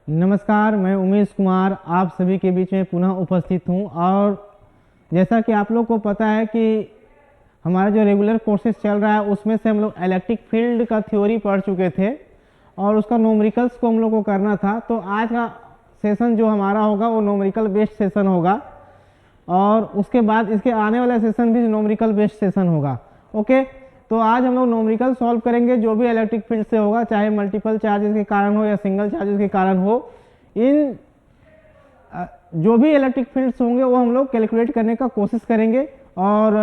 नमस्कार, मैं उमेश कुमार आप सभी के बीच में पुनः उपस्थित हूं। और जैसा कि आप लोग को पता है कि हमारा जो रेगुलर कोर्सेज चल रहा है उसमें से हम लोग इलेक्ट्रिक फील्ड का थ्योरी पढ़ चुके थे और उसका न्यूमेरिकल्स को हम लोग को करना था। तो आज का सेशन जो हमारा होगा वो न्यूमेरिकल बेस्ड सेशन होगा और उसके बाद इसके आने वाला सेशन भी न्यूमेरिकल बेस्ड सेशन होगा। ओके, तो आज हम लोग न्यूमेरिकल सॉल्व करेंगे जो भी इलेक्ट्रिक फील्ड से होगा, चाहे मल्टीपल चार्जेस के कारण हो या सिंगल चार्जेस के कारण हो। इन जो भी इलेक्ट्रिक फील्ड्स होंगे वो हम लोग कैलकुलेट करने का कोशिश करेंगे। और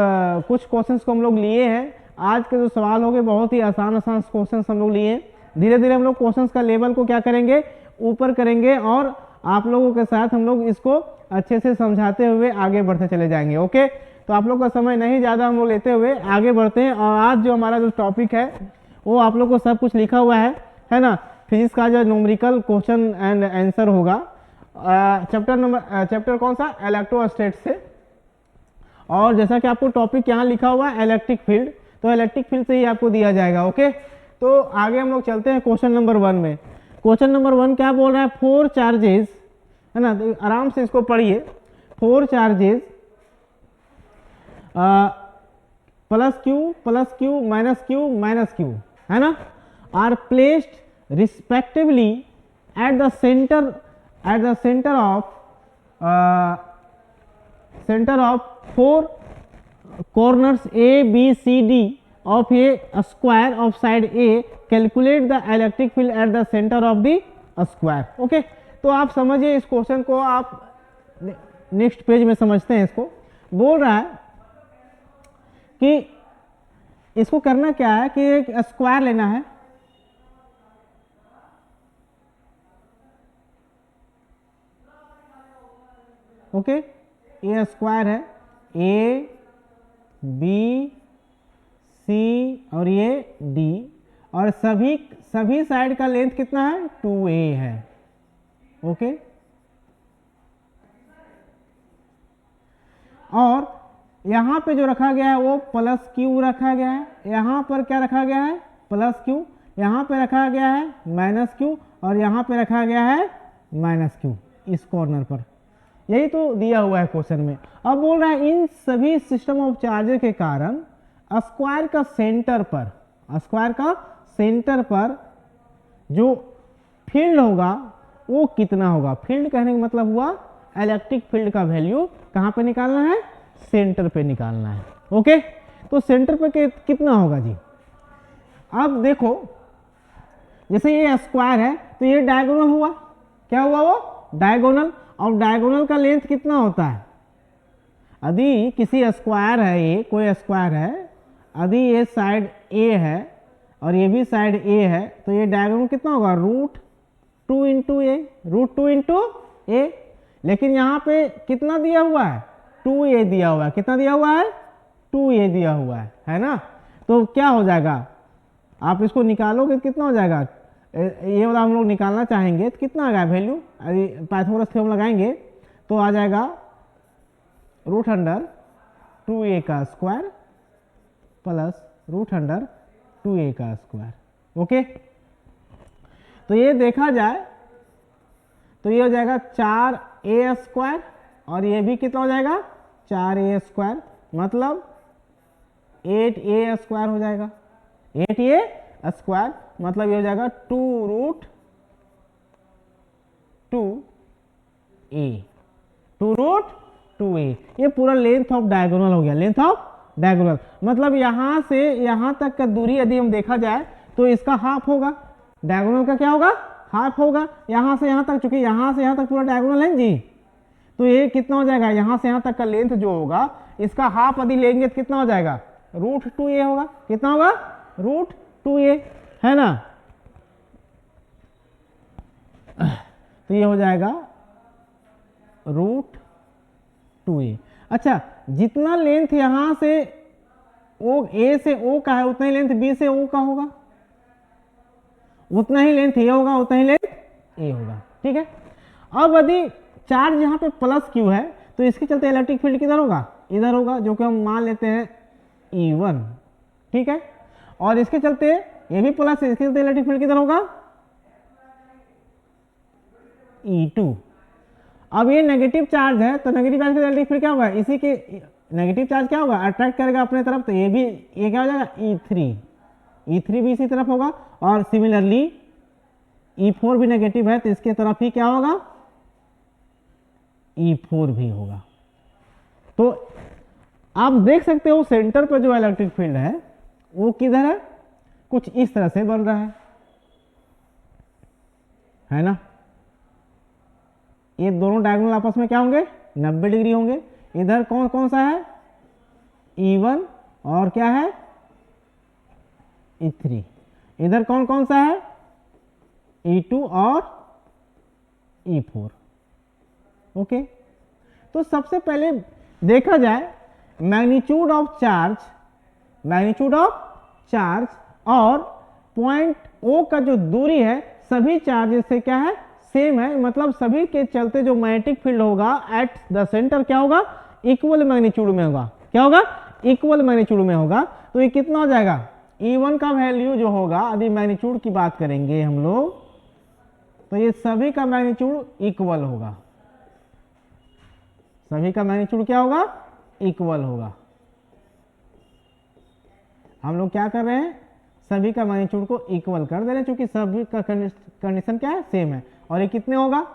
कुछ क्वेश्चंस को हम लोग लिए हैं। आज के जो सवाल होंगे बहुत ही आसान क्वेश्चंस हम लोग लिए हैं। धीरे धीरे हम लोग क्वेश्चंस का लेवल को क्या करेंगे, ऊपर करेंगे और आप लोगों के साथ हम लोग इसको अच्छे से समझाते हुए आगे बढ़ते चले जाएंगे। ओके, तो आप लोग का समय नहीं ज़्यादा हम लोग लेते हुए आगे बढ़ते हैं। और आज जो हमारा जो टॉपिक है वो आप लोग को सब कुछ लिखा हुआ है ना। फिजिक्स का जो न्यूमेरिकल क्वेश्चन एंड आंसर होगा। चैप्टर कौन सा, इलेक्ट्रोस्टैटिक्स से। और जैसा कि आपको टॉपिक यहाँ लिखा हुआ है इलेक्ट्रिक फील्ड, तो इलेक्ट्रिक फील्ड से ही आपको दिया जाएगा। ओके, तो आगे हम लोग चलते हैं क्वेश्चन नंबर 1 में। क्वेश्चन नंबर 1 क्या बोल रहा है, 4 चार्जेस, है ना। तो आराम से इसको पढ़िए। 4 charges plus q minus q, है ना, are placed respectively at the centre of 4 corners A B C D of a square of side A. Calculate the electric field at the center of the square. Okay, तो आप समझिए इस question को। आप next page में समझते हैं। इसको बोल रहा है कि इसको करना क्या है कि एक स्क्वायर लेना है। ओके, ये स्क्वायर है, ए बी सी और ये डी, और सभी साइड का लेंथ कितना है, 2a है। ओके, और यहाँ पे जो रखा गया है वो प्लस क्यू रखा गया है। यहाँ पर क्या रखा गया है, प्लस क्यू। यहाँ पे रखा गया है माइनस क्यू और यहाँ पे रखा गया है माइनस क्यू इस कॉर्नर पर। यही तो दिया हुआ है क्वेश्चन में। अब बोल रहा है इन सभी सिस्टम ऑफ चार्जेस के कारण स्क्वायर का सेंटर पर जो फील्ड होगा वो कितना होगा। फील्ड कहने का मतलब हुआ इलेक्ट्रिक फील्ड का वैल्यू कहाँ पे निकालना है, सेंटर पे निकालना है। ओके, तो सेंटर पे कितना होगा जी। अब देखो, जैसे ये स्क्वायर है तो ये डायगोनल हुआ। क्या हुआ, वो डायगोनल। और डायगोनल का लेंथ कितना होता है, यदि किसी स्क्वायर है, ये कोई स्क्वायर है, यदि ये साइड ए है और ये भी साइड ए है, तो ये डायगोनल कितना होगा, √2 इंटू ए। लेकिन यहाँ पे कितना दिया हुआ है, 2a दिया हुआ है। कितना दिया हुआ है, 2a दिया हुआ है ना। तो क्या हो जाएगा, आप इसको निकालोगे कितना हो जाएगा, ये वाला हम लोग निकालना चाहेंगे तो कितना आ गया वैल्यू, यदि पाइथागोरस थ्योरम लगाएंगे तो आ जाएगा √2a का स्क्वायर प्लस √2a का स्क्वायर। ओके, तो ये देखा जाए तो ये हो जाएगा 4a स्क्वायर और ये भी कितना हो जाएगा, 4a स्क्वायर, मतलब 8a स्क्वायर हो जाएगा। 8a स्क्वायर मतलब ये हो जाएगा 2√2a। ये पूरा लेंथ ऑफ डायगोनल हो गया। लेंथ ऑफ डायगोनल मतलब यहां से यहां तक का दूरी यदि हम देखा जाए तो इसका हाफ होगा। डायगोनल का क्या होगा, हाफ होगा। यहां से यहां तक, चूंकि यहां से यहां तक पूरा डायगोनल है जी, तो ये कितना हो जाएगा, यहां से यहां तक का लेंथ जो होगा इसका हाफ यदि लेंगे तो कितना हो जाएगा, √2a होगा। कितना होगा, √2a, है ना। तो ये हो जाएगा √2a। अच्छा, जितना लेंथ यहां से ए से ओ का है उतना ही लेंथ बी से ओ का होगा, उतना ही लेंथ ए होगा, उतना ही लेंथ ए होगा। ठीक है। अब यदि चार्ज यहाँ पे प्लस क्यू है तो इसके चलते इलेक्ट्रिक फील्ड किधर होगा, इधर होगा, जो कि हम मान लेते हैं E1। ठीक है। और इसके चलते ये भी प्लस है, इसके चलते इलेक्ट्रिक फील्ड किधर होगा, E2। अब ये नेगेटिव चार्ज है, तो नेगेटिव चार्ज का इलेक्ट्रिक फील्ड क्या होगा, इसी के नेगेटिव चार्ज क्या होगा, अट्रैक्ट करेगा अपने तरफ, तो ये भी, ये क्या हो जाएगा E3 भी इसी तरफ होगा, और सिमिलरली E4 भी नेगेटिव है, तो इसके तरफ ही क्या होगा, E4 भी होगा। तो आप देख सकते हो सेंटर पर जो इलेक्ट्रिक फील्ड है वो किधर है, कुछ इस तरह से बन रहा है ना। ये दोनों डायगोनल आपस में क्या होंगे, 90 डिग्री होंगे। इधर कौन कौन सा है, E1 और क्या है, E3। इधर कौन कौन सा है, E2 और E4। ओके, तो सबसे पहले देखा जाए मैग्नीट्यूड ऑफ चार्ज और पॉइंट O का जो दूरी है सभी चार्जेस से क्या है, सेम है, मतलब सभी के चलते जो मैग्नेटिक फील्ड होगा एट द सेंटर क्या होगा, इक्वल मैग्नीट्यूड में होगा। क्या होगा, इक्वल मैग्नीट्यूड में होगा। तो ये कितना हो जाएगा, E1 का वैल्यू जो होगा, यदि मैग्नीट्यूड की बात करेंगे हम लोग, तो ये सभी का मैग्नीट्यूड इक्वल होगा, सभी का मैग्नीट्यूड क्या होगा, इक्वल होगा। हम लोग क्या कर रहे हैं, सभी का मैग्नीट्यूड को इक्वल कर दे रहे हैं, क्योंकि सभी का कंडीशन क्या है, सेम है। और ये कितने होगा,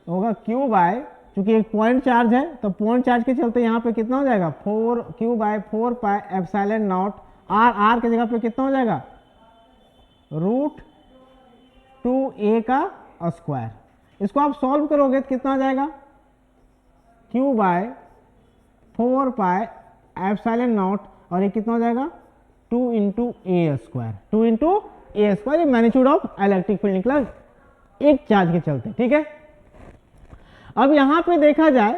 Q बाय, चूंकि एक पॉइंट चार्ज है तो पॉइंट चार्ज के चलते यहाँ पे कितना हो जाएगा, 4Q by 4 pi epsilon naught R की जगह पे कितना हो जाएगा, √2a का स्क्वायर। इसको आप सॉल्व करोगे तो कितना आ जाएगा, Q by 4 pi epsilon naught, और ये कितना हो जाएगा, 2 इंटू ए स्क्वायर। ये मैग्नीट्यूड ऑफ इलेक्ट्रिक फील्ड निकला एक चार्ज के चलते, ठीक है। अब यहां पे देखा जाए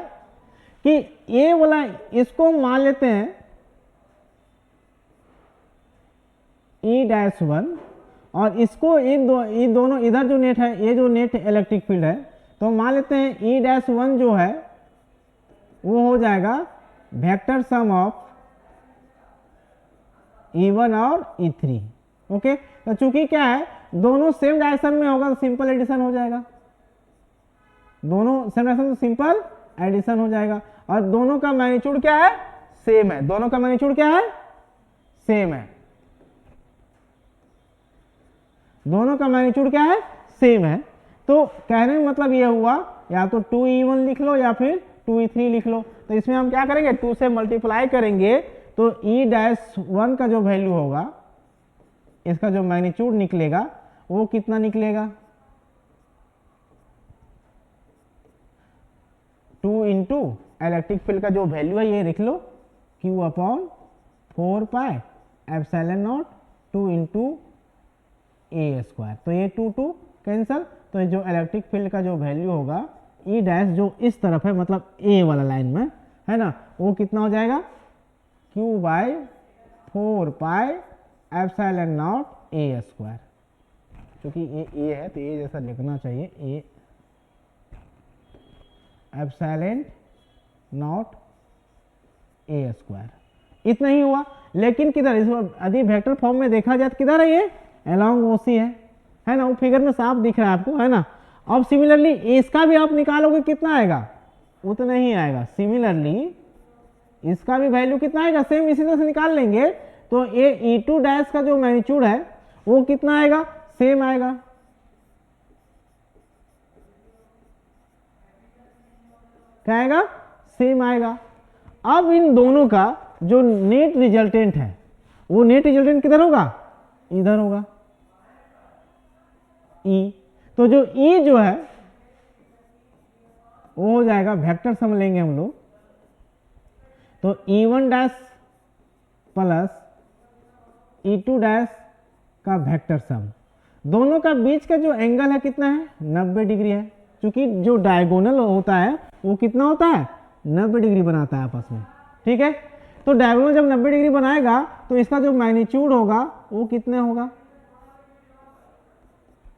कि ये वाला, इसको मान लेते हैं E-1, और इसको ये दोनों इधर जो नेट है, ये जो नेट इलेक्ट्रिक फील्ड है, तो मान लेते हैं E-1 जो है वो हो जाएगा वेक्टर सम ऑफ E1 और E3। ओके, तो चूंकि क्या है, दोनों सेम डायरेक्शन में होगा तो सिंपल एडिशन हो जाएगा, दोनों सेम डायरेक्शन तो सिंपल एडिशन हो जाएगा। और दोनों का मैग्नीट्यूड क्या है, सेम है, दोनों का मैग्नीट्यूड क्या है, सेम है, दोनों का मैग्नीट्यूड क्या है, सेम है। तो कहने में मतलब ये हुआ, या तो 2E1 लिख लो या फिर 2E3 लिख लो। तो इसमें हम क्या करेंगे, 2 से मल्टीप्लाई करेंगे, तो E-1 का जो वैल्यू होगा, इसका जो मैग्नीट्यूड निकलेगा वो कितना निकलेगा, 2 इंटू इलेक्ट्रिक फील्ड का जो वैल्यू है ये लिख लो, Q upon 4 pi epsilon not 2 into a square. तो ये 2 कैंसल, तो जो इलेक्ट्रिक फील्ड का जो वैल्यू होगा E' जो इस तरफ है, मतलब ए वाला लाइन में है ना, वो कितना हो जाएगा, Q by 4 pi epsilon not a square. क्योंकि ये ए है तो ये जैसा लिखना चाहिए, A epsilon not a square. इतना ही हुआ, लेकिन किधर, यदि वेक्टर फॉर्म में देखा जाए तो किधर है, ये अलोंग ओसी है ना, वो फिगर में साफ दिख रहा है आपको, है ना। अब सिमिलरली इसका भी आप निकालोगे कितना आएगा, उतना ही आएगा। सिमिलरली इसका भी वैल्यू कितना आएगा, सेम इसी तरह से निकाल लेंगे। तो ये E2' का जो मैग्नीट्यूड है वो कितना आएगा, सेम आएगा, क्या आएगा, सेम आएगा। अब इन दोनों का जो नेट रिजल्टेंट है, वो नेट रिजल्टेंट किधर होगा, इधर होगा, E। तो जो E जो है वो हो जाएगा, वेक्टर सम लेंगे हम लोग, तो E1' प्लस E2' का वेक्टर सम, दोनों का बीच का जो एंगल है कितना है, 90 डिग्री है। क्योंकि जो डायगोनल होता है वो कितना होता है, 90 डिग्री बनाता है आपस में, ठीक है। तो डायगोनल जब 90 डिग्री बनाएगा तो इसका जो मैग्नीट्यूड होगा वो कितना होगा,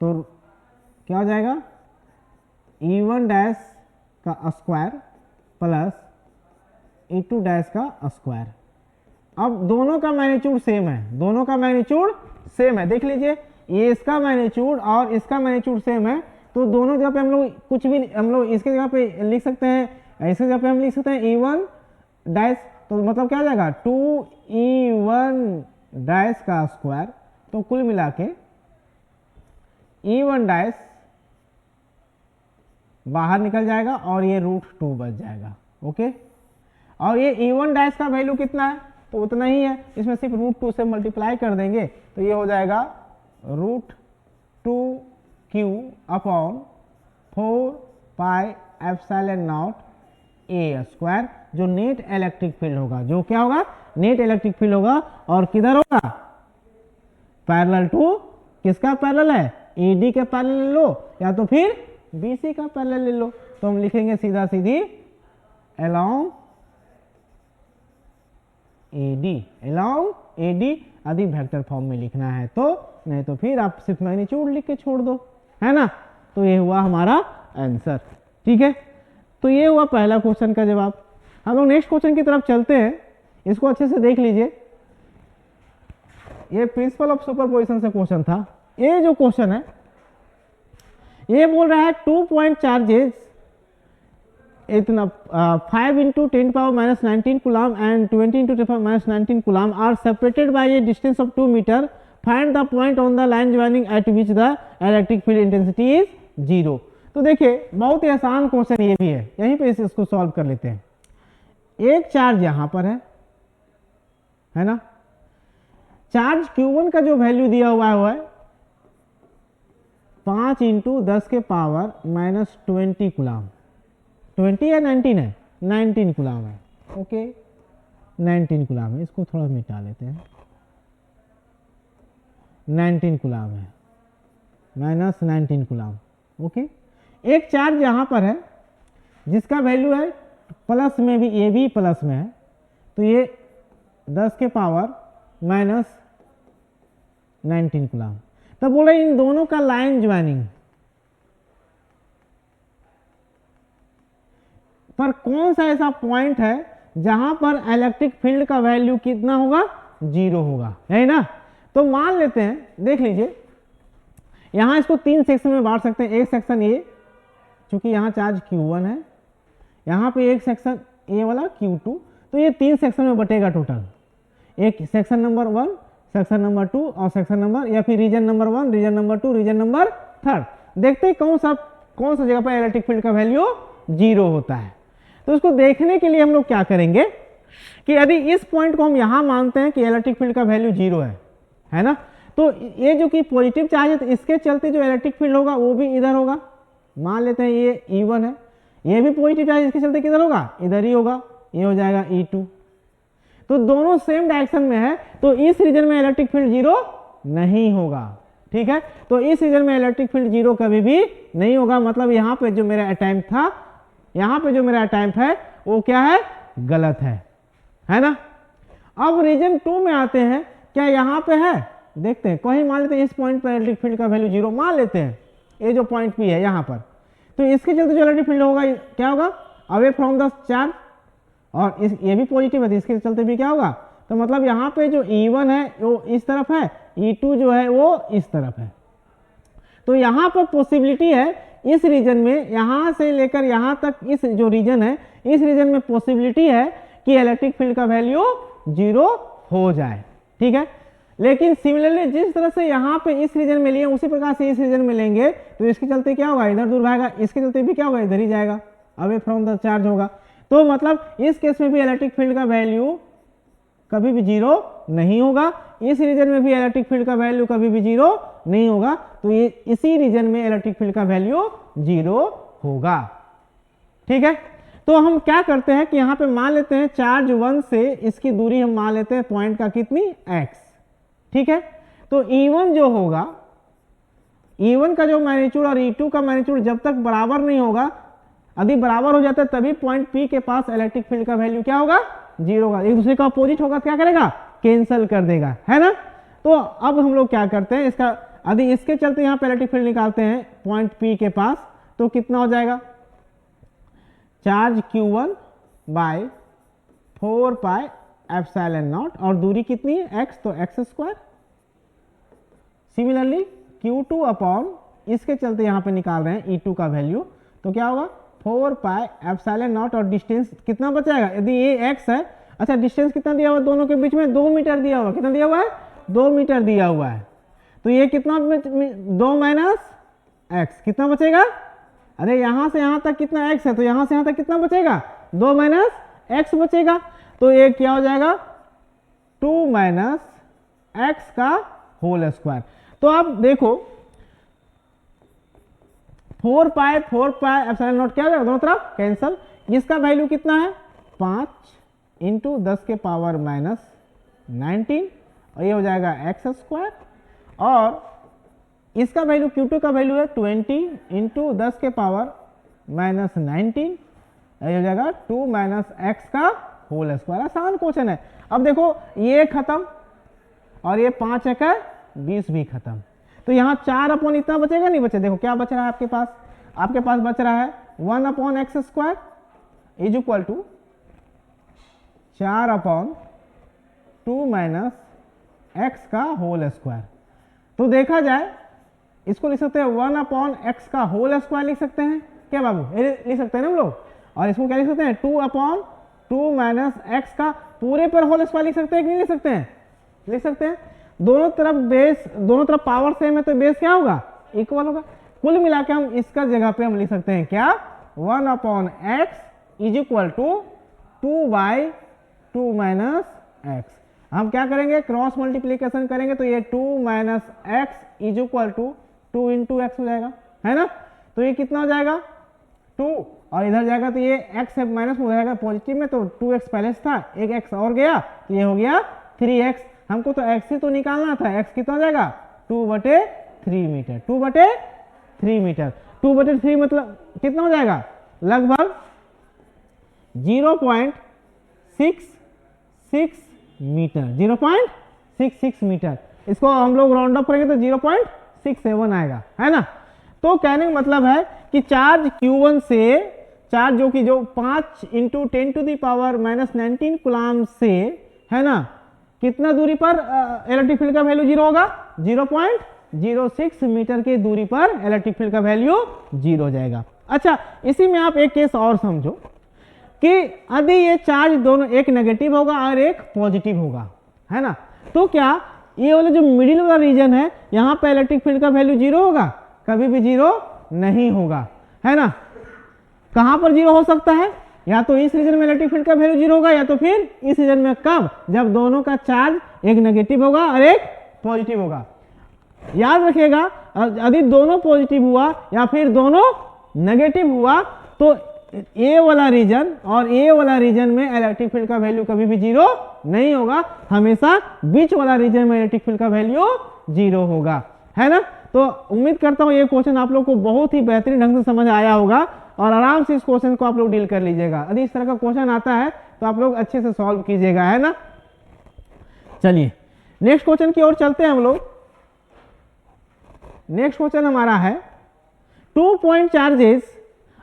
तो क्या हो जाएगा, E1' का स्क्वायर प्लस E2' का स्क्वायर। अब दोनों का मैग्नीट्यूड सेम है, दोनों का मैग्नीट्यूड सेम है, देख लीजिए, ये इसका मैग्नीट्यूड और इसका मैग्नीट्यूड सेम है, तो दोनों जगह पे हम लोग कुछ भी हम लोग इसके जगह पे लिख सकते हैं, इसके जगह पे हम लिख सकते हैं E1 डैश, तो मतलब क्या हो जाएगा 2E1 डैश का स्क्वायर। तो कुल मिला के E1 डैश बाहर निकल जाएगा और ये √2 बच जाएगा। ओके, और ये E1 डैश का वैल्यू कितना है, तो उतना ही है, इसमें सिर्फ √2 से मल्टीप्लाई कर देंगे तो ये हो जाएगा √2Q upon 4 pi epsilon not A square, जो नेट इलेक्ट्रिक फील्ड होगा, जो क्या होगा, नेट इलेक्ट्रिक फील्ड होगा, और किधर होगा, पैरेलल टू, किसका पैरेलल है, ED के पैरेलल ले लो या तो फिर BC का पैरेलल ले लो। तो हम लिखेंगे सीधा सीधी along AD अधिक वेक्टर फॉर्म में लिखना है तो, नहीं तो फिर आप सिर्फ मैग्नीट्यूड लिख के छोड़ दो, है ना। तो ये हुआ हमारा आंसर, ठीक है। तो ये हुआ पहला क्वेश्चन का जवाब। हम लोग नेक्स्ट क्वेश्चन की तरफ चलते हैं, इसको अच्छे से देख लीजिए। ये प्रिंसिपल ऑफ सुपरपोजिशन से क्वेश्चन था। ये जो क्वेश्चन है ये बोल रहा है 2 पॉइंट चार्जेस इतना 5 into 10⁻⁻19 coulomb and 20 into 10⁻⁻19 coulomb are separated by a distance of 2 metre, find the point on the line joining at which the electric field intensity is 0। तो देखिए बहुत ही आसान क्वेश्चन ये भी है, यहीं पे इसको सॉल्व कर लेते हैं। एक चार्ज यहां पर है ना, चार्ज Q1 का जो वैल्यू दिया हुआ है 5 × 10⁻⁻20 कूलम, 20 या 19 है, 19 कूलम है। ओके 19 कूलम है, इसको थोड़ा मिटा लेते हैं, 19 कूलम है, -19 कूलम। ओके, एक चार्ज यहां पर है जिसका वैल्यू है प्लस में भी, ये भी प्लस में है, तो ये 10⁻⁻19 कूलम। तब बोले इन दोनों का लाइन ज्वाइनिंग पर कौन सा ऐसा पॉइंट है जहां पर इलेक्ट्रिक फील्ड का वैल्यू कितना होगा, 0 होगा, है ना। तो मान लेते हैं, देख लीजिए यहां इसको 3 सेक्शन में बांट सकते हैं। एक सेक्शन ये, चूंकि यहां चार्ज Q1 है, यहां पे एक सेक्शन ये वाला Q2, तो ये 3 सेक्शन में बटेगा टोटल। एक सेक्शन नंबर 1, सेक्शन नंबर 2 और सेक्शन नंबर, या फिर region number 1, region number 2, region number 3। देखते हैं कौन सा जगह पर इलेक्ट्रिक फील्ड का वैल्यू 0 होता है। तो उसको देखने के लिए हम लोग क्या करेंगे कि यदि इस पॉइंट को हम यहां मानते हैं कि इलेक्ट्रिक फील्ड का वैल्यू 0 है ना, तो ये जो कि पॉजिटिव चार्ज है तो इसके चलते जो इलेक्ट्रिक फील्ड होगा वो भी इधर होगा। मान लेते हैं ये E1 है, ये भी पॉजिटिव चार्ज, इसके चलते किधर होगा, इधर ही होगा, ये हो जाएगा E2। तो दोनों सेम डायरेक्शन में है, तो इस रीजन में इलेक्ट्रिक फील्ड 0 नहीं होगा, ठीक है। तो इस रीजन में इलेक्ट्रिक फील्ड 0 कभी भी नहीं होगा, मतलब यहाँ पे जो मेरा अटेम्प्ट था, यहाँ पे जो मेरा अटेम्प्ट है वो क्या है, गलत है ना। अब रीजन 2 में आते हैं, क्या यहाँ पे है, देखते हैं, कहीं मान लेते हैं इस पॉइंट पर इलेक्ट्रिक फील्ड का वैल्यू 0 मान लेते हैं, ये जो पॉइंट P है यहाँ पर, तो इसके चलते जो इलेक्ट्रिक फील्ड होगा क्या होगा, अवे फ्रॉम द चार्ज, और ये भी पॉजिटिव है तो इसके चलते भी क्या होगा, तो मतलब यहाँ पे जो E1 है वो इस तरफ है, E2 जो है वो इस तरफ है। तो यहाँ पर पॉसिबिलिटी है इस रीजन में, यहां से लेकर यहां तक इस जो रीजन है, इस रीजन में पॉसिबिलिटी है कि इलेक्ट्रिक फील्ड का वैल्यू 0 हो जाए, ठीक है। लेकिन सिमिलरली जिस तरह से यहाँ पे इस रीजन में लिए उसी प्रकार से इस रीजन में लेंगे तो इसके चलते क्या होगा, इधर दूर भागेगा, इसके चलते भी क्या होगा, इधर ही जाएगा, अवे फ्रॉम द चार्ज होगा। तो मतलब इस केस में भी इलेक्ट्रिक फील्ड का वैल्यू कभी भी 0 नहीं होगा, इस रीजन में भी इलेक्ट्रिक फील्ड का वैल्यू कभी भी 0 नहीं होगा, तो ये इसी रीजन में इलेक्ट्रिक फील्ड का वैल्यू 0 होगा, ठीक है। तो हम क्या करते हैं कि यहाँ पे मान लेते हैं चार्ज 1 से इसकी दूरी हम मान लेते हैं पॉइंट का कितनी, x, ठीक है। तो E1 जो होगा, E1 का जो मैग्नीट्यूड और E2 का मैग्नीट्यूड जब तक बराबर नहीं होगा, यदि बराबर हो जाता है तभी पॉइंट P के पास इलेक्ट्रिक फील्ड का वैल्यू क्या होगा, 0 होगा। एक दूसरे का अपोजिट होगा, क्या करेगा, कैंसिल कर देगा, है ना। तो अब हम लोग क्या करते हैं, इसका यदि इसके चलते यहाँ पे इलेक्ट्रिक फील्ड निकालते हैं पॉइंट P के पास, तो कितना हो जाएगा, charge Q1 by 4 pi epsilon naught, और दूरी कितनी है x, तो x square. Similarly Q2 upon इसके चलते यहाँ पे निकाल रहे हैं E2 का वैल्यू, तो क्या होगा 4 पाई एप्सिलॉन नॉट, और डिस्टेंस कितना बचाएगा यदि ये x है। अच्छा डिस्टेंस कितना दिया हुआ है दोनों के बीच में, 2 मीटर दिया हुआ है। कितना दिया हुआ है, 2 मीटर दिया हुआ है। तो ये कितना 2 माइनस एक्स, कितना बचेगा, अरे यहाँ से यहाँ तक कितना x है, तो यहाँ से यहाँ तक कितना बचेगा, 2 माइनस एक्स बचेगा। तो ये क्या हो जाएगा 2 माइनस एक्स का होल स्क्वायर। तो आप देखो 4 पाई एप्सिलॉन नॉट क्या हो जाएगा, दोनों तरफ कैंसल। इसका वैल्यू कितना है 5 इंटू 10 के पावर माइनस 19, और ये हो जाएगा एक्स स्क्वायर। और इसका वैल्यू Q2 का वैल्यू है 20 इंटू 10 के पावर माइनस 19, ये हो जाएगा 2 माइनस एक्स का होल स्क्वायर। आसान क्वेश्चन है। अब देखो ये खत्म और ये 5 एकड़ 20 भी खत्म, तो यहाँ 4 अपॉन इतना बचेगा, नहीं बचे। देखो क्या बच रहा है आपके पास, आपके पास बच रहा है 1 upon x square is equal to 4 upon 2 minus x का होल स्क्वायर। तो देखा जाए इसको लिख सकते हैं 1 अपॉन एक्स का होल स्क्वायर लिख सकते हैं क्या बाबू, ये लिख सकते हैं ना हम लोग। और इसको क्या लिख सकते हैं 2 अपॉन 2 माइनस एक्स का पूरे पर होल स्क्वायर लिख सकते हैं कि नहीं लिख सकते हैं, लिख सकते हैं। दोनों तरफ बेस, दोनों तरफ पावर सेम है तो बेस क्या होगा, इक्वल होगा। कुल मिला के हम इसका जगह पे हम लिख सकते हैं क्या 1 upon x is equal to 2 by 2 minus x. हम क्या करेंगे क्रॉस मल्टीप्लीकेशन करेंगे, तो ये 2 minus x is equal to 2 into x हो जाएगा, है ना। तो ये कितना हो जाएगा 2, और इधर जाएगा तो ये x से माइनस हो जाएगा पॉजिटिव में, तो 2x पहले से था, एक x और गया तो ये हो गया 3x। हमको तो x ही तो निकालना था, x कितना हो जाएगा 2/3 मीटर, 2/3 मीटर। 2/3 मतलब कितना हो जाएगा, लगभग 0.66 मीटर, 0.66 मीटर। इसको हम लोग राउंड अप करेंगे तो 0.67 आएगा, है ना। तो कहने का मतलब है कि चार्ज Q1 से, चार्ज जो कि 5 into 10 to the power minus 19 coulomb से, है ना, कितना दूरी पर इलेक्ट्रिक फील्ड का वैल्यू 0 होगा, 0.06 मीटर की दूरी पर इलेक्ट्रिक फील्ड का वैल्यू 0 हो जाएगा। अच्छा इसी में आप एक केस और समझो कि यदि ये चार्ज दोनों, एक नेगेटिव होगा और एक पॉजिटिव होगा, है ना, तो क्या ये वाला जो मिडिल वाला रीजन है यहाँ पे इलेक्ट्रिक फील्ड का वैल्यू 0 होगा, कभी भी 0 नहीं होगा, है ना। कहां पर 0 हो सकता है, या तो इस रीजन में इलेक्ट्रिक फील्ड का वैल्यू 0 होगा, या तो फिर इस रीजन में। कब, जब दोनों का चार्ज एक नेगेटिव होगा और एक पॉजिटिव होगा। याद रखिएगा यदि दोनों पॉजिटिव हुआ या फिर दोनों नेगेटिव हुआ तो ए वाला रीजन और ए वाला रीजन में इलेक्ट्रिक फील्ड का वैल्यू कभी भी 0 नहीं होगा, हमेशा बीच वाला रीजन में इलेक्ट्रिक फील्ड का वैल्यू 0 होगा, है ना। तो उम्मीद करता हूं ये क्वेश्चन आप लोग को बहुत ही बेहतरीन ढंग से समझ आया होगा और आराम से इस क्वेश्चन को आप लोग डील कर लीजिएगा। यदि इस तरह का क्वेश्चन आता है तो आप लोग अच्छे से सॉल्व कीजिएगा, है ना। चलिए नेक्स्ट क्वेश्चन की ओर चलते हैं हम लोग। नेक्स्ट क्वेश्चन हमारा है 2 पॉइंट चार्जेस,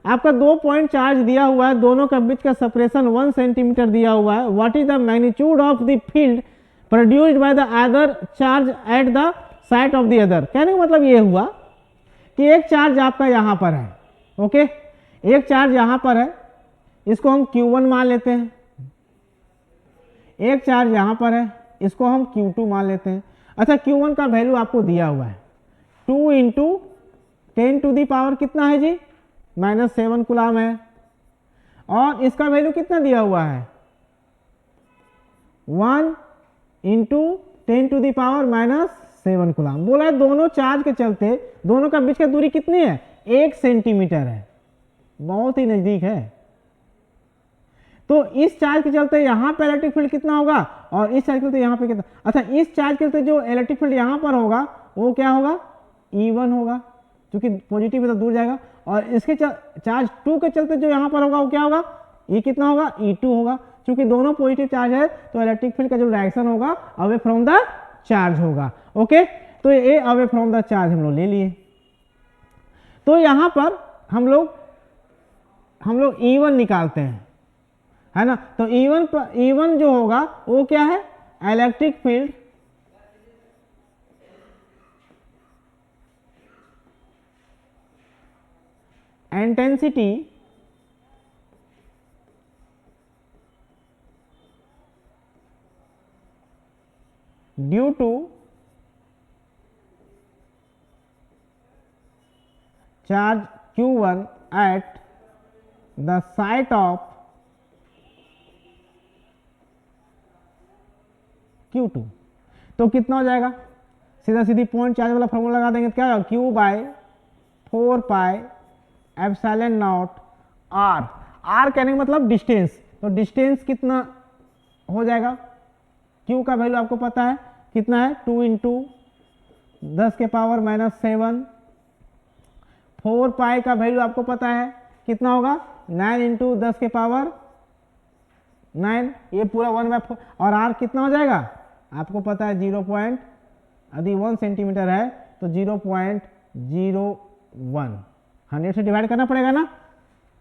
आपका 2 पॉइंट चार्ज दिया हुआ है, दोनों का बीच का सेपरेशन 1 सेंटीमीटर दिया हुआ है। What is the magnitude of the field produced by the other charge at the side of the other. कहने का मतलब ये हुआ कि एक चार्ज आपका यहां पर है, ओके, एक चार्ज यहां पर है, इसको हम Q1 मान लेते हैं। एक चार्ज यहां पर है, इसको हम Q2 मान लेते हैं। अच्छा Q1 का वैल्यू आपको दिया हुआ है 2 इंटू 10 टू दी पावर कितना है जी, -7 कूलाम है, और इसका वैल्यू कितना दिया हुआ है 1 into 10 to the power -7 coulomb. बोला है दोनों चार्ज के चलते दोनों का बीच का दूरी कितनी है, 1 सेंटीमीटर है, बहुत ही नजदीक है। तो इस चार्ज के चलते यहां पे इलेक्ट्रिक फील्ड कितना होगा और इस चार्ज के चलते यहां पे कितना। अच्छा इस चार्ज के चलते जो इलेक्ट्रिक फील्ड यहां पर होगा वो क्या होगा, E1 होगा, क्योंकि पॉजिटिव है तो दूर जाएगा। और इसके चार्ज 2 के चलते जो यहां पर होगा वो क्या होगा, ये कितना होगा, E2 होगा। क्योंकि दोनों पॉजिटिव चार्ज है तो इलेक्ट्रिक फील्ड का जो डायरेक्शन होगा अवे फ्रॉम द चार्ज होगा, ओके। तो ये अवे फ्रॉम द चार्ज हम लोग ले लिए। तो यहां पर हम लोग E1 निकालते हैं, है ना। तो E1 जो होगा वो क्या है, electric field intensity due to charge Q1 at the site of Q2। तो कितना हो जाएगा, सीधा सीधी पॉइंट चार्ज वाला फॉर्मूला लगा देंगे तो क्या होगा, Q by 4 pi epsilon naught R। R कहने का मतलब डिस्टेंस, तो डिस्टेंस कितना हो जाएगा, Q का वैल्यू आपको पता है कितना है, 2 इंटू 10 के पावर -7। 4 पाई का वैल्यू आपको पता है कितना होगा, 9 इंटू 10 के पावर 9, ये पूरा 1/4। और R कितना हो जाएगा, आपको पता है 0. यदि 1 सेंटीमीटर है तो 0.01। 100 से डिवाइड करना पड़ेगा ना,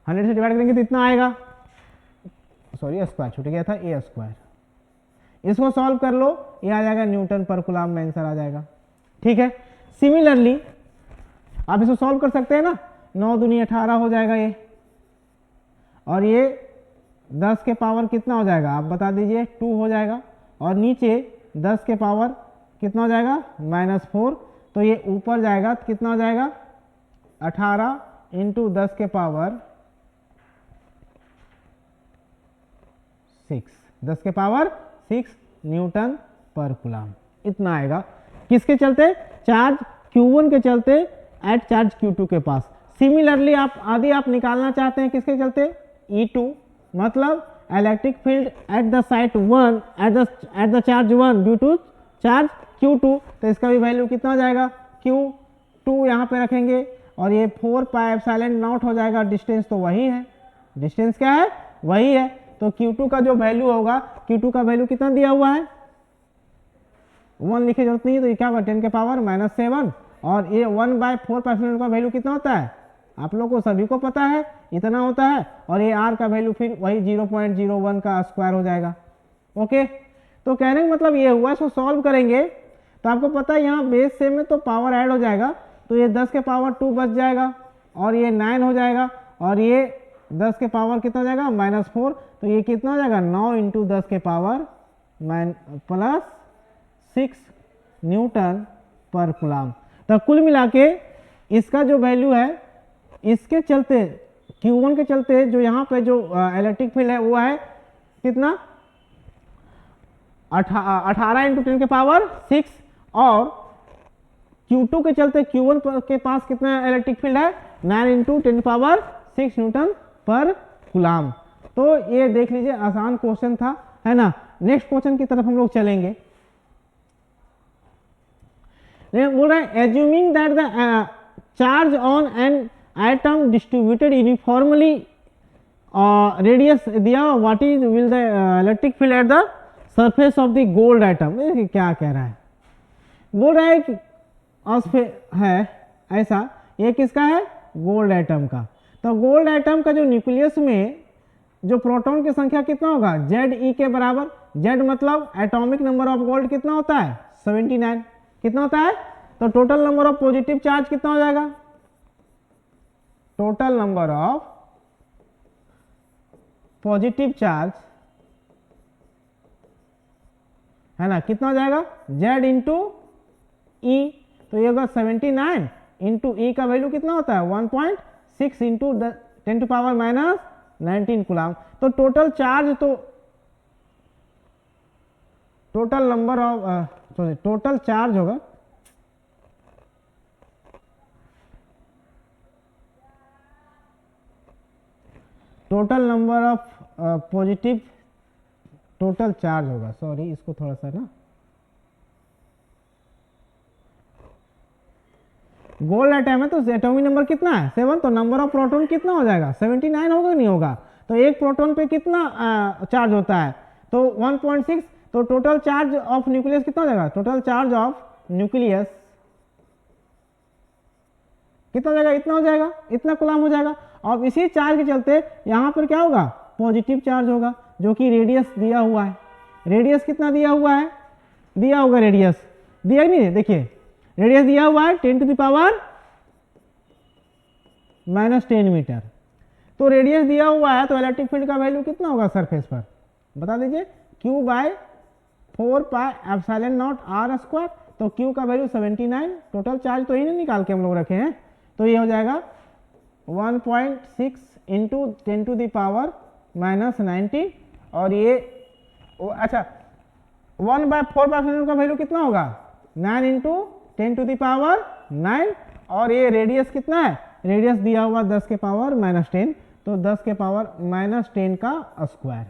100 से डिवाइड करेंगे तो इतना आएगा, सॉरी स्क्वायर छूट गया था, ए स्क्वायर। इसको सॉल्व कर लो, ये आ जाएगा न्यूटन पर कूलम्ब में आंसर आ जाएगा। ठीक है, सिमिलरली आप इसको सॉल्व कर सकते हैं ना, 9 दूनी 18 हो जाएगा ये, और ये 10 के पावर कितना हो जाएगा आप बता दीजिए, 2 हो जाएगा, और नीचे 10 के पावर कितना हो जाएगा, -4। तो ये ऊपर जाएगा तो कितना हो जाएगा, 18 इंटू 10 के पावर 6, 10 के पावर 6 न्यूटन पर कूलम्ब, इतना आएगा। किसके चलते, चार्ज Q1 के चलते एट चार्ज Q2 के पास। सिमिलरली आप आदि आप निकालना चाहते हैं किसके चलते, E2, मतलब electric field at the site 1 at the charge 1 due to charge Q2। तो इसका भी वैल्यू कितना हो जाएगा, Q2 यहाँ पे रखेंगे, और ये 4 पाई एप्सिलॉन नॉट हो जाएगा। डिस्टेंस तो वही है, डिस्टेंस क्या है, वही है। तो Q2 का जो वैल्यू होगा, Q2 का वैल्यू कितना दिया हुआ है, 1 लिखे जरूरत नहीं है, तो ये क्या होगा 10 के पावर -7, और ये 1/4 पाई का वैल्यू कितना होता है, आप लोग को सभी को पता है इतना होता है, और ये R का वैल्यू फिर वही 0.01 का स्क्वायर हो जाएगा। ओके, तो कहने का मतलब ये हुआ, इसको सॉल्व करेंगे तो आपको पता है यहाँ बेस से में तो पावर ऐड हो जाएगा, तो ये 10 के पावर 2 बच जाएगा, और ये 9 हो जाएगा, और ये 10 के पावर कितना हो जाएगा, -4। तो ये कितना हो जाएगा, 9 इंटू 10 के पावर +6 न्यूटन पर कूलम्ब। तो कुल मिला के इसका जो वैल्यू है, इसके चलते Q1 के चलते जो यहाँ पे जो इलेक्ट्रिक फील्ड है वो है कितना, 18 इंटू 10 के पावर 6, और Q2 के चलते Q1 के पास कितना इलेक्ट्रिक फील्ड है, 9 इंटू 10 पावर 6 न्यूटन पर कूलम्ब। तो ये देख लीजिए, आसान क्वेश्चन था, है ना। नेक्स्ट क्वेश्चन की तरफ हम लोग चलेंगे। बोल रहा है assuming that the charge on an atom distributed uniformly, radius दिया, what is will the electric field at the surface of the gold atom. क्या कह रहा है, बोल रहा है कि है ऐसा, ये किसका है, गोल्ड एटम का। तो गोल्ड एटम का जो न्यूक्लियस में जो प्रोटॉन की संख्या कितना होगा, Ze के बराबर। Z मतलब एटॉमिक नंबर ऑफ गोल्ड कितना होता है, 79। कितना होता है, तो total number of positive charge कितना हो जाएगा, total number of positive charge, है ना, कितना हो जाएगा, Z इंटू E। तो ये होगा 79 इंटू E का वैल्यू कितना होता है, 1.6 इंटू 10 टू पावर -19 कूलम्ब। तो टोटल चार्ज, तो total number of total charge होगा, total number of positive, total charge होगा, सॉरी इसको थोड़ा सा ना, गोल्ड एटम है तो एटॉमिक नंबर कितना है 7, तो नंबर ऑफ प्रोटॉन कितना हो जाएगा, 79 होगा नहीं होगा। तो एक प्रोटॉन पे कितना चार्ज होता है, तो 1.6। तो टोटल चार्ज ऑफ न्यूक्लियस कितना हो जाएगा, टोटल चार्ज ऑफ न्यूक्लियस कितना हो जाएगा, इतना हो जाएगा, इतना कूलम्ब हो जाएगा। और इसी चार्ज के चलते यहाँ पर क्या होगा, पॉजिटिव चार्ज होगा, जो कि रेडियस दिया हुआ है। रेडियस कितना दिया हुआ है, दिया होगा रेडियस, दिया ही नहीं, देखिए रेडियस दिया हुआ है 10 टू द पावर -10 मीटर। तो रेडियस दिया हुआ है तो इलेक्ट्रिक फील्ड का वैल्यू कितना होगा सरफेस पर, बता दीजिए। Q बाय 4πε0 r स्क्वायर, तो Q का वैल्यू 79, टोटल चार्ज तो ही निकाल के हम लोग रखे हैं, तो ये हो जाएगा 1.6 इंटू 10⁻⁻90। और ये अच्छा 1/4 का वैल्यू कितना होगा 9 इंटू 10⁻9। और ये रेडियस कितना है, रेडियस दिया हुआ 10⁻−10, तो 10⁻−10 का स्क्वायर।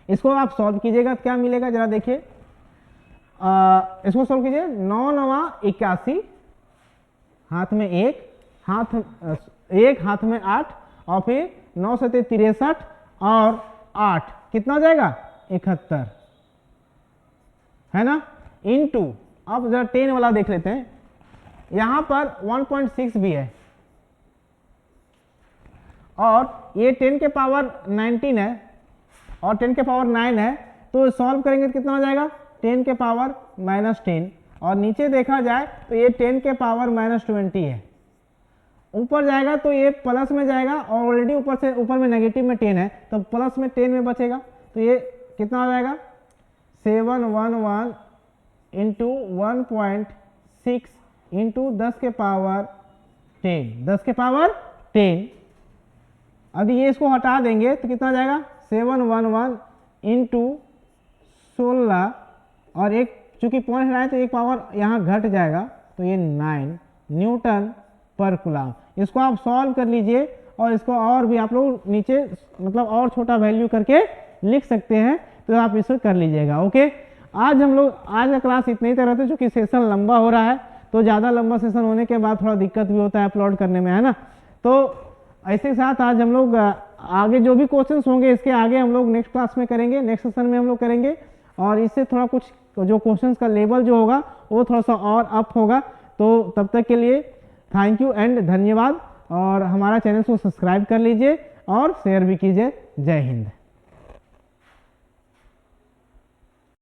इसको आप सॉल्व कीजिएगा तो क्या मिलेगा जरा देखिए। इसको सॉल्व कीजिए, 9 9 81, हाथ में एक हाथ में 8, और फिर 9 7 63 और 8 कितना हो जाएगा 71, है ना, इनटू। अब जरा 10 वाला देख लेते हैं, यहां पर 1.6 भी है और ये 10 के पावर 19 है और 10 के पावर 9 है, तो सॉल्व करेंगे तो कितना हो जाएगा 10 के पावर -10। और नीचे देखा जाए तो ये 10 के पावर -20 है, ऊपर जाएगा तो ये प्लस में जाएगा और ऑलरेडी ऊपर में नेगेटिव में 10 है, तो प्लस में 10 में बचेगा, तो ये कितना हो जाएगा 711 इंटू 1.6 इंटू 10 के पावर 10। अभी ये इसको हटा देंगे तो कितना जाएगा 711 इंटू 16, और एक चूंकि पॉइंट हटाए तो एक पावर यहाँ घट जाएगा, तो ये 9 न्यूटन पर कूलम। इसको आप सॉल्व कर लीजिए और इसको और भी आप लोग नीचे मतलब और छोटा वैल्यू करके लिख सकते हैं, तो आप इसको कर लीजिएगा। ओके, आज का क्लास इतने ही तरह से, चूँकि सेशन लंबा हो रहा है तो ज़्यादा लंबा सेशन होने के बाद थोड़ा दिक्कत भी होता है अपलोड करने में, है ना। तो ऐसे साथ आज हम लोग आगे जो भी क्वेश्चंस होंगे इसके आगे हम लोग नेक्स्ट क्लास में करेंगे, नेक्स्ट सेशन में हम लोग करेंगे, और इससे थोड़ा कुछ जो क्वेश्चंस का लेवल जो होगा वो थोड़ा सा और अप होगा। तो तब तक के लिए थैंक यू एंड धन्यवाद, और हमारा चैनल को सब्सक्राइब कर लीजिए और शेयर भी कीजिए। जय हिंद।